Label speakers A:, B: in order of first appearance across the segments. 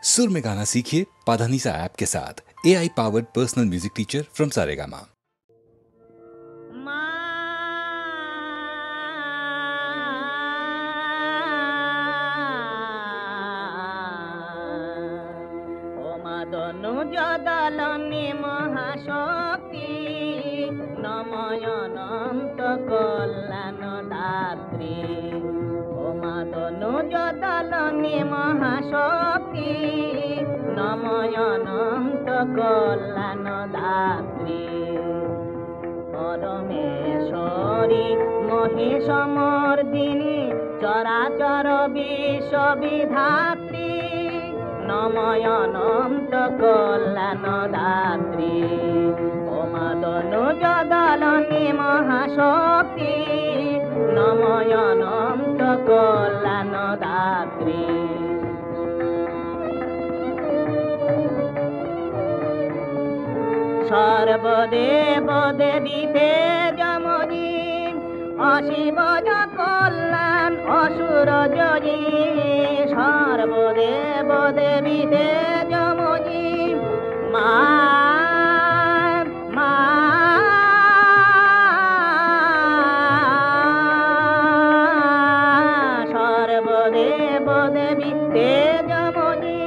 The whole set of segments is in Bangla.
A: सुर में गाना सीखिए पाधानीसा ऐप के साथ। AI powered personal music teacher from Saregama.
B: জদলনে মহাশক্তি নময়নন্ত কল্যাণ দাত্রী ও মাদনু জদলনে মহাশক্তি নময়নন্ত কল্যাণ দাত্রী পরমেশ্বরী মহেশমর্দিনী চরাচর বিশ্ববিধাত্রী নময়নন্ত কল্যাণ দাত্রী ও মাদনু জদলনে মহাশক্তি নময়নন্ত কল্যাণ দাত্রী সর্বদেব দেবীতে যমনী অশিবজ কল্যাণ অসুর জয়ী সর্বদেব দেবীতে যমনী মা মা সর্বদেব দেবীতে যমনী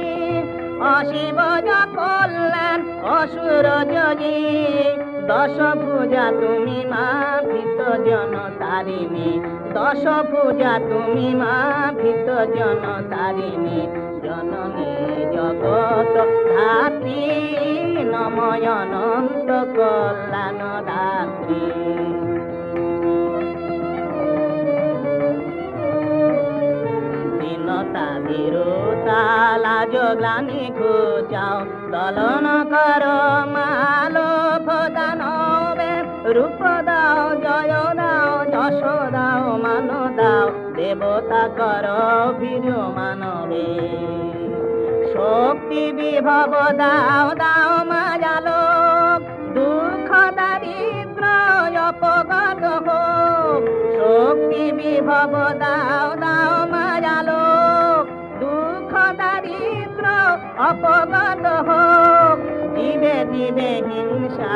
B: অশিবজ কল্যাণ অসুর জয়ী দশ পূজা তুমি মা ভীত জন তারিণী দশ পূজা তুমি মা ভীত জন তারিণী জননী জগত ধাত্রী নময়নন্ত কল্যাণ দাত্রী দীনতা বিরতা লাজ গ্লানি ঘুচাও দলন কর মালো দানবে রূপ দাও জয় দাও যশ দাও মান দাও দেবতা কর বীর মানবে শক্তি বিভব দাও দাও মাজালো দুঃখ দারিদ্র অপগত হোক শক্তি বিভব দাও দাও মাজালো দুঃখ দারিদ্র অপগত হোক দিবে দিবে হিংসা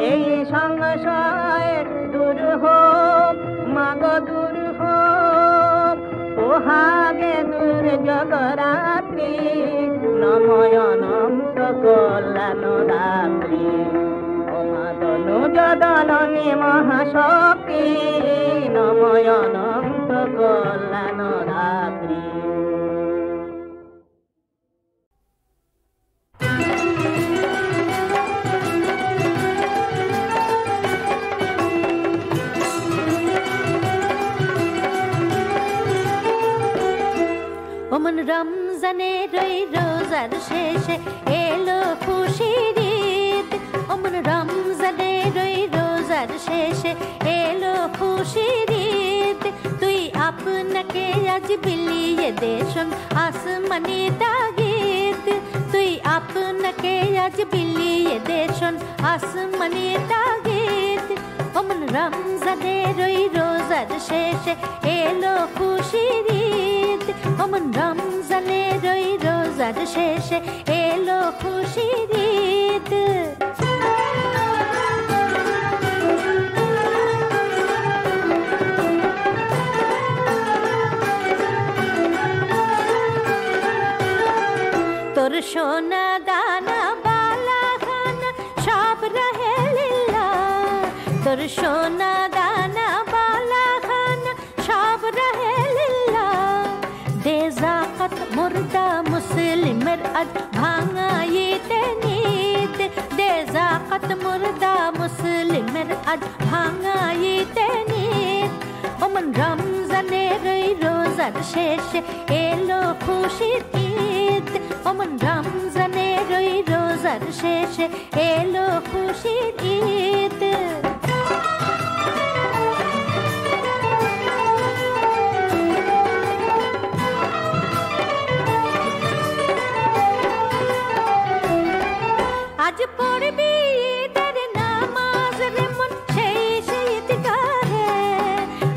B: এই সংশয় দূর হোক মাগ দূর হোক পোহাগে দূর জগরাত্রি নময়নন্ত কল্যাণ দাত্রী ও মাদনু জদলনে মহাশক্তি নময়নন্ত কল্যাণ দাত্রী
C: ওমন রমজানের ওই রোজার শেষে এলো খুশির ঈদ ওমন রমজানের ওই রোজার শেষে এলো খুশির ঈদ তুই আপনাকে আজ বিলিয়ে দে শোন আসমানি তাগিদ তুই আপনাকে আজ বিলিয়ে দে শোন আসমানি তাগিদ ওমন রমজানের ওই রোজার শেষে এলো খুশির ঈদ ওমন রমজানের ওই রোজার শেষে এলো খুশির ঈদ তোর সোনা দানা বালা খানা সব রহে লিল্লাহ তোর সোনা দানা বালা খানা সব রহে লিল্লাহ দে যাকাত মুর্দা মুসলিমের আজ ভাঙাইতে নিত দে যাকাত মুর্দা মুসলিমের আজ ভাঙাইতে নিত ওমন রমজানের ওই রোজার শেষে এলো খুশির ঈদ ওমন রমজানের ওই রোজার শেষে এলো খুশির ঈদ আজ পড়বি ঈদের নামাজ রে মন সেই ঈদগাহে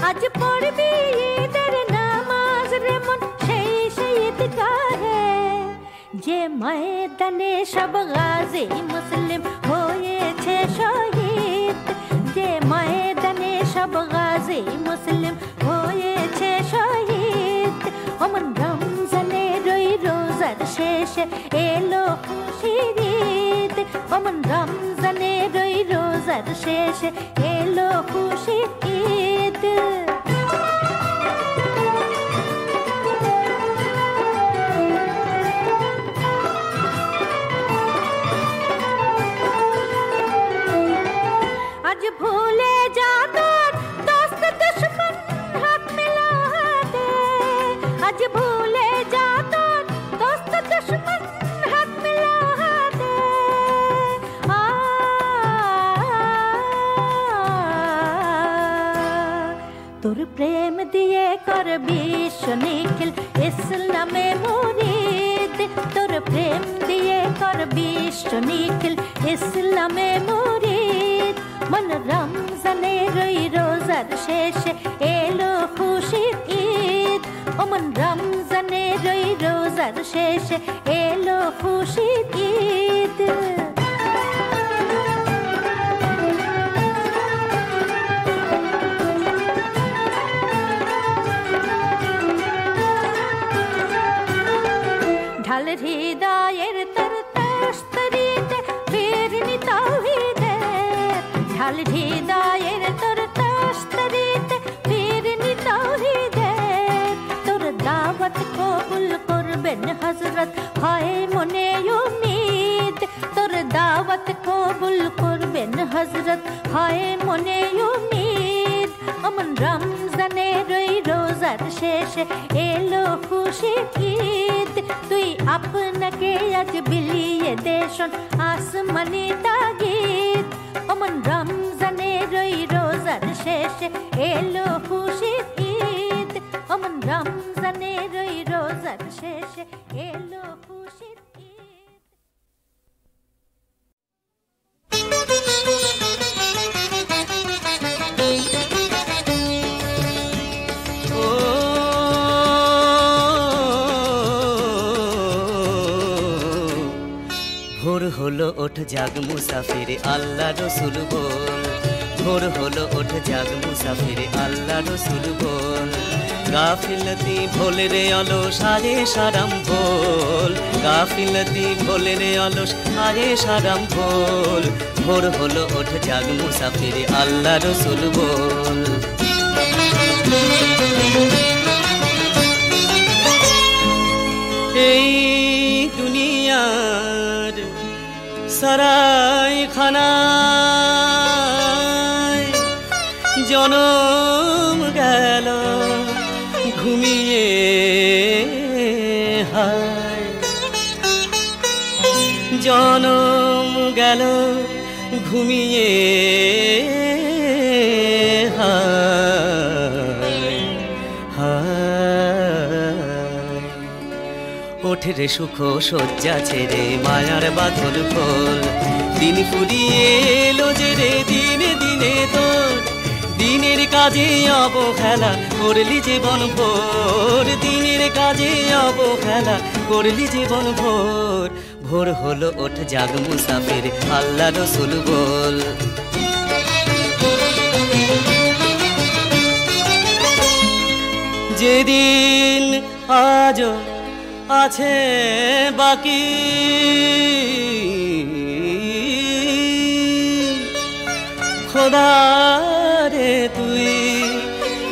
C: আজ পড়বি ঈদের নামাজ রে মন সেই ঈদগাহে যে ময়দানে সব গাজী মুসলিম হয়েছে শহীদ, যে ময়দানে সব গাজী মুসলিম হয়েছে শহীদ, অমন রমজানের ওই রোজার শেষে এলো খুশির ঈদ, অমন রমজানের ওই রোজার শেষে এলো খুশির ঈদ। আজ ভুলে যা তোর দোস্ত দুশ্মন হাত মিলাতে, আজ ভুলে যা তোর দোস্ত দুশ্মন হাত মিলাতে। তোর প্রেম দিয়ে কর বিশ্ব নিখিল ইসলামে মুরিদ, তোর প্রেম দিয়ে কর বিশ্ব নিখিল ইসলামে মুরিদ। মন রমজানের ওই রোজার শেষে এলো খুশির ঈদ, অমন রমজানের ওই রোজার শেষে এলো খুশির ঈদ। ঢাল হৃদয়ের তর তস্তরিতে ফিরনি তাওহীদের, ঢাল হৃদয়ের তর তস্তরিতে ফিরনি তাওহীদের। তোর দাওয়াত কবুল করবেন হযরত হয় মনে উম্মীদ, তোর দাওয়াত কবুল করবেন হযরত হয় মনে উম্মীদ। অমন রমজানের ওই রোজার শেষে এলো খুশির ঈদ, তুই আপনাকে আজ বিলিয়ে দেশন আসমানি তাগিদ। অমন রমজানের ওই রোজার শেষে এলো খুশির ঈদ, অমন রমজানের ওই রোজার শেষে এলো খুশির ঈদ।
D: ভোর হলো ওঠ জাগ মুসাফির আল্লাহ রসুল বল, ভোর হলো ওঠ জাগ মুসাফির আল্লাহ রসুল বল। গাফিলতি ভোলে রে অলস আরে সারাম ভোল, গাফিলতি ভোলে রে অলস আরে সারাম ভোল। ভোর হলো ওঠ জাগ মুসাফির আল্লাহ রসুল বল। এই দুনিয়ার সারাই খানায় জনম গেল ঘুমিয়ে, হায় জনম গেল ঘুমিয়ে, হায় হায়। ওঠে রে সুখ শয্যা ছেড়ে মায়ার বাঁধন খোল, দিন ফুরিয়ে এলো যে রে দিনে দিনে তোর। দিনের কাজে অবহেলা করলি জীবন ভোর, দিনের কাজে অবহেলা করলি জীবন ভোর। ভোর হলো ওঠ জাগ মুসাফির আল্লাহ রসুল বল। যেদিন আজ আছে বাকি, খোদা রে তুই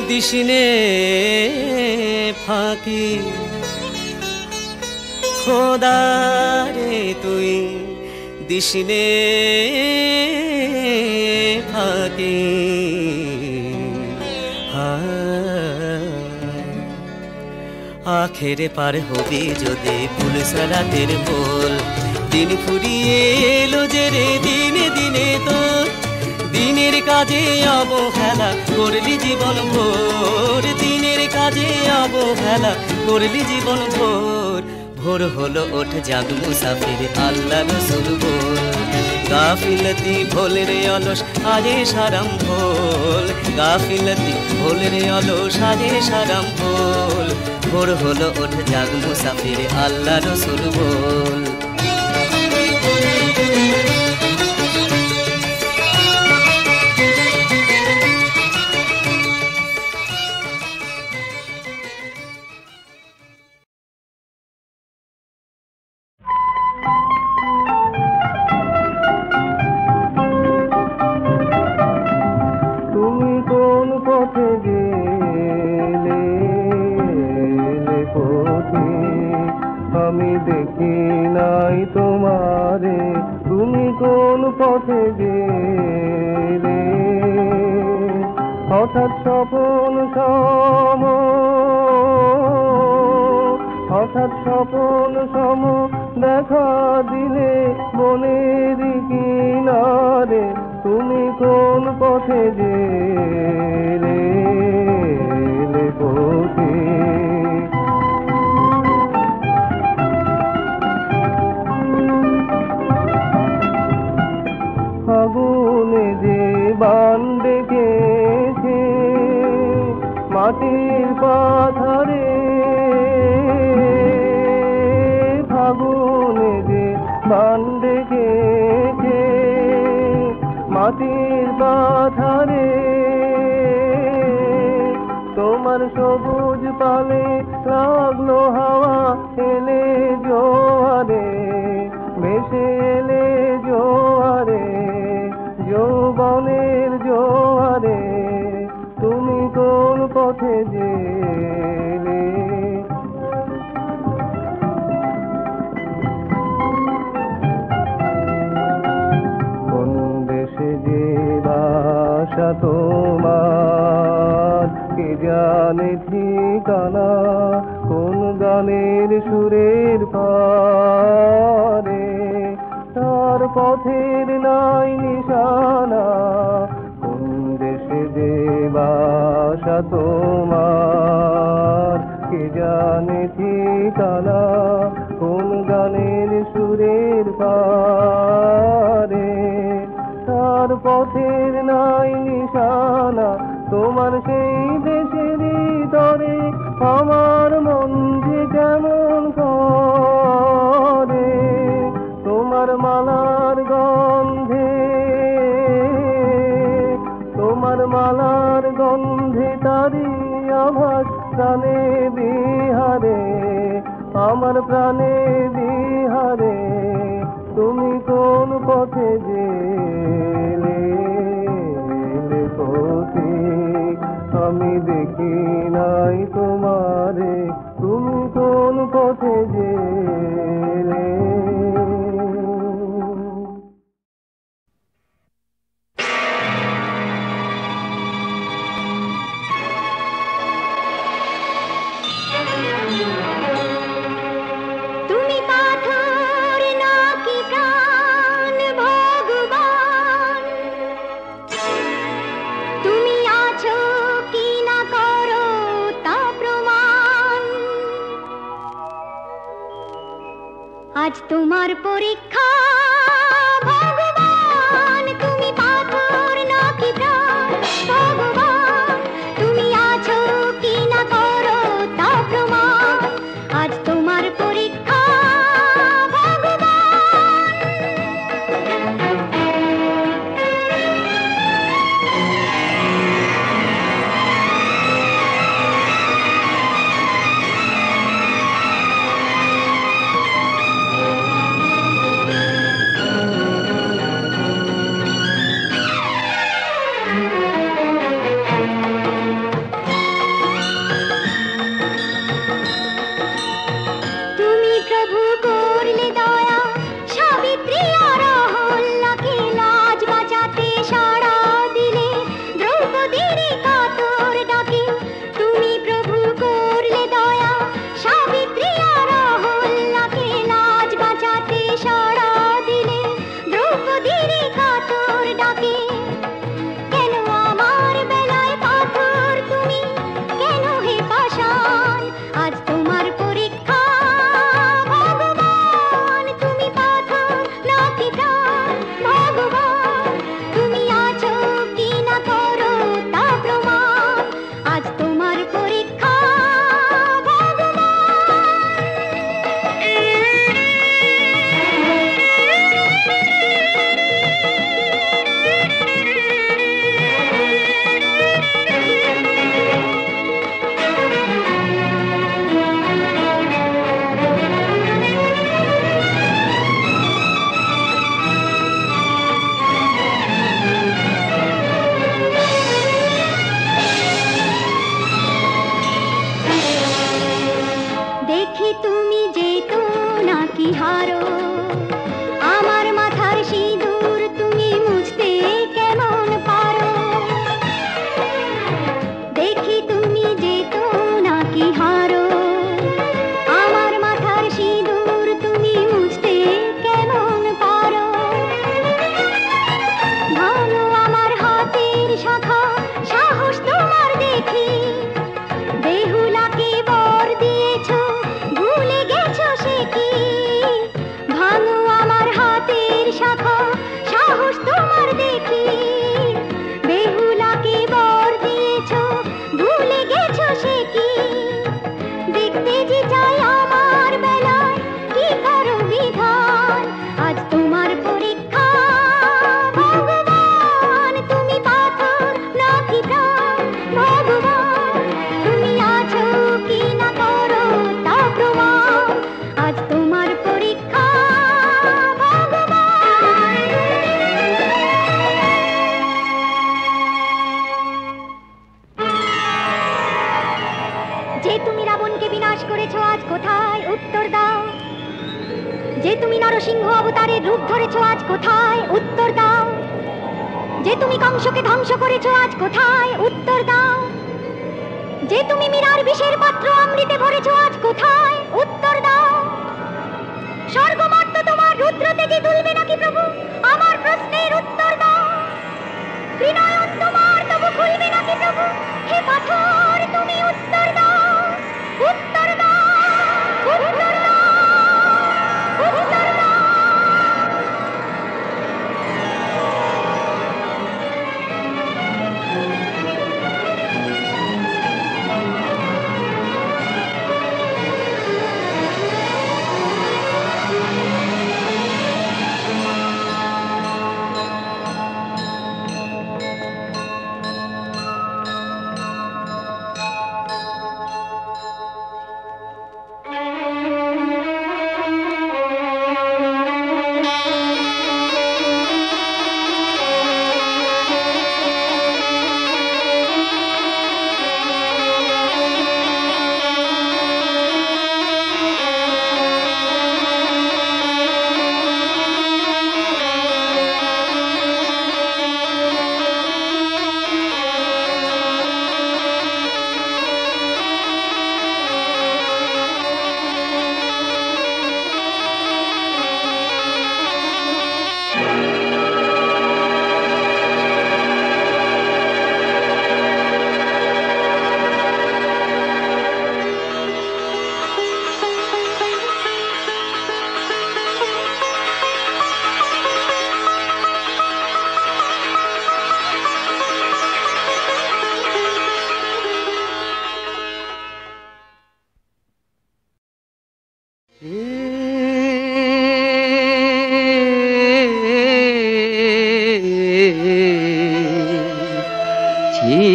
D: দিসনে ফাঁকি, খোদা রে তুই দিসনে ফাঁকি। আখেরে পার হবি যদি পুলসারাতের বল, দিন ফুরিয়ে এলো যে রে দিনে দিনে তোর। দিনের কাজে অবহেলা করলি জীবন ভোর, দিনের কাজে অবহেলা করলি জীবন ভোর। ভোর হলো ওঠ জাগ মুসাফির আল্লাহ রসুল বল। গাফিলতি ভোলে রে অলস আজে সারাম ভোল, গাফিলতি ভোলে রে অলস আজে সারাম ভোল। ভোর হলো ওঠ জাগ মুসাফির আল্লাহ রসুল বল।
E: তুমি কোন পথে গেলে পথে আমি দেখি নাই তোমারে, তুমি কোন পথে গেলে হঠাৎ স্বপন সম, হঠাৎ স্বপন সম দেখা দিলে মনের কিনারে, তুমি কোন পথে গেলে পথে ফাগুনে যে বান ডেকেছে মাটির পাথরে, ফাগুনে যে বান ডেকেছে মাটির পাথরে, তোমার সবুজ পালে লাগলো হাওয়া এলে জোয়ারে, ভেসে এলে জোয়ারে যৌবনের জোয়ারে, তুমি কোন পথে গেলে কোন দেশে যে বাসা তোমার কে জানে ঠিকানা, কোন গানের সুরের পারে তার পথের নাই নিশানা, কোন দেশে যে বাসা তোমার কে জানে ঠিকানা, কোন গানের সুরের পারে তার পথের নাই নিশানা, তোমার সেই দেশের তরে আমার মন যে কেমন করে, তোমার মালার গন্ধে, তোমার মালার গন্ধে তারি আভাস প্রাণে বিহারে, আমার প্রাণে বিহারে, তুমি কোন পথে গেলে পথে আমি দেখি নাই তোমারে, তুমি কোন পথে গেলে।
C: তুমি পাথর নাকি প্রাণ ভগবান, তুমি আছো কি না করো তা প্রমাণ, আজ তোমার পরীক্ষা ভগবান, তুমি পাথর নাকি প্রাণ ভগবান, তুমি আছো কি না করো তা প্রমাণ, আজ তোমার পরীক্ষা ভগবান। হারো আমার মাথার সিঁদুর তুমি মুছতে কেমন পারো দেখি তুমি যেতো নাকি হারো আমার মাথার সিঁদুর তুমি মুছতে কেমন পারো ভালো আমার হাতের শাখা সাহস তোমার দেখি বেহুলাকে বর দিয়েছো ভুলে গেছো সে কি ভালো আমার হাতের শাখা সাহস তোমার দেখি বেহুলাকে বর দিয়েছো ভুলে গেছো সে কি দেখতে যে চাই আমার বেলায় কি করো বিধান আজ তোমার পরীক্ষা ভগবান তুমি পাথর নাকি প্রাণ ভগবান তুমি আছো কি না করো তা প্রমাণ আজ তোমার পরীক্ষা ভগবান যে তুমি রাবণকে বিনাশ করেছো আজ কোথায় উত্তর দাও যে তুমি নরসিংহ অবতারের রূপ ধরেছো আজ কোথায় উত্তর দাও যে তুমি কংসকে ধ্বংস করেছো আজ কোথায় উত্তর দাও যে তুমি মীরার বিষের পাত্র অমৃতে ভরেছো আজ কোথায় উত্তর দাও স্বর্গমর্ত তোমার রুদ্র তেজে তুলবে নাকি প্রভু আমার প্রশ্নের উত্তর দাও বিনয়ন তোমার তবু খুলবে নাকি প্রভু হে পাথর তুমি উত্তর দাও উত্তর দাও উত্তর দাও উত্তর দাও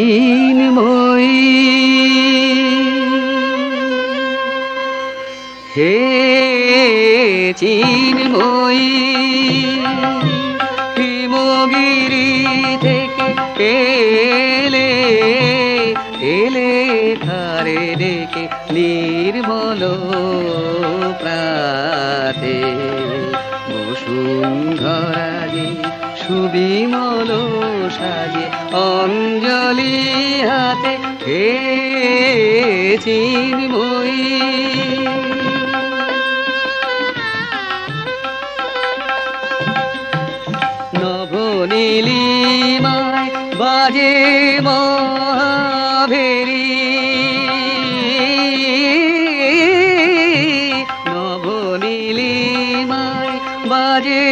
D: চিন্ময়ী হে চিন্ময়ী হিমগিরি থেকে এলে এলে ধারে ডেকে নির্মল প্রাতে বসুন্ধরা যে সুবিমল সাজে অঞ্জলি হাতে হে চিন্ময়ী নবনীলিমায় বাজে মহাভেরি নবনীলিমায় বাজে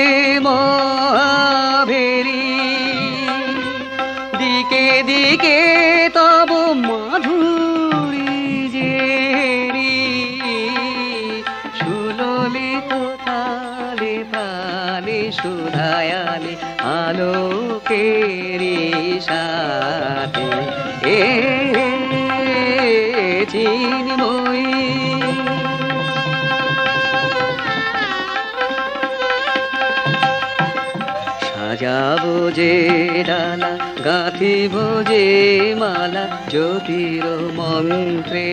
D: মহাভেরি দিকে দিকে তব মাধুরী জেরি সুললিত তালে তালে সুধায়ালে আলোকেরি সাথে এ চিন্ময়ী সাজাবো যে ডালা গাঁথিব যে মালা জ্যোতির মন্ত্রে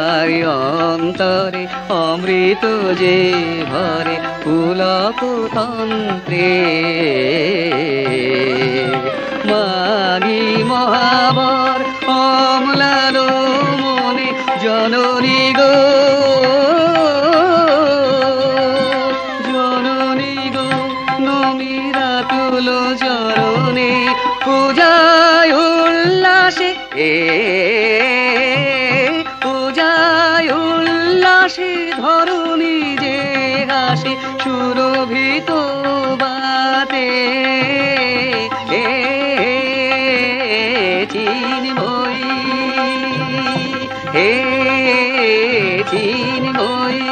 F: তাই অন্তরে অমৃত যে ভরে পুলক তন্ত্রে মাগি মহাবর অম্লান মনে জননী গো জননী গো নমিরা তুল চরণে পূজায় উল্লাসে পূজায় উল্লাসে ধরণী যে হাসি সুরভিত বাতে চিন্ময়ী হে চিন্ময়ী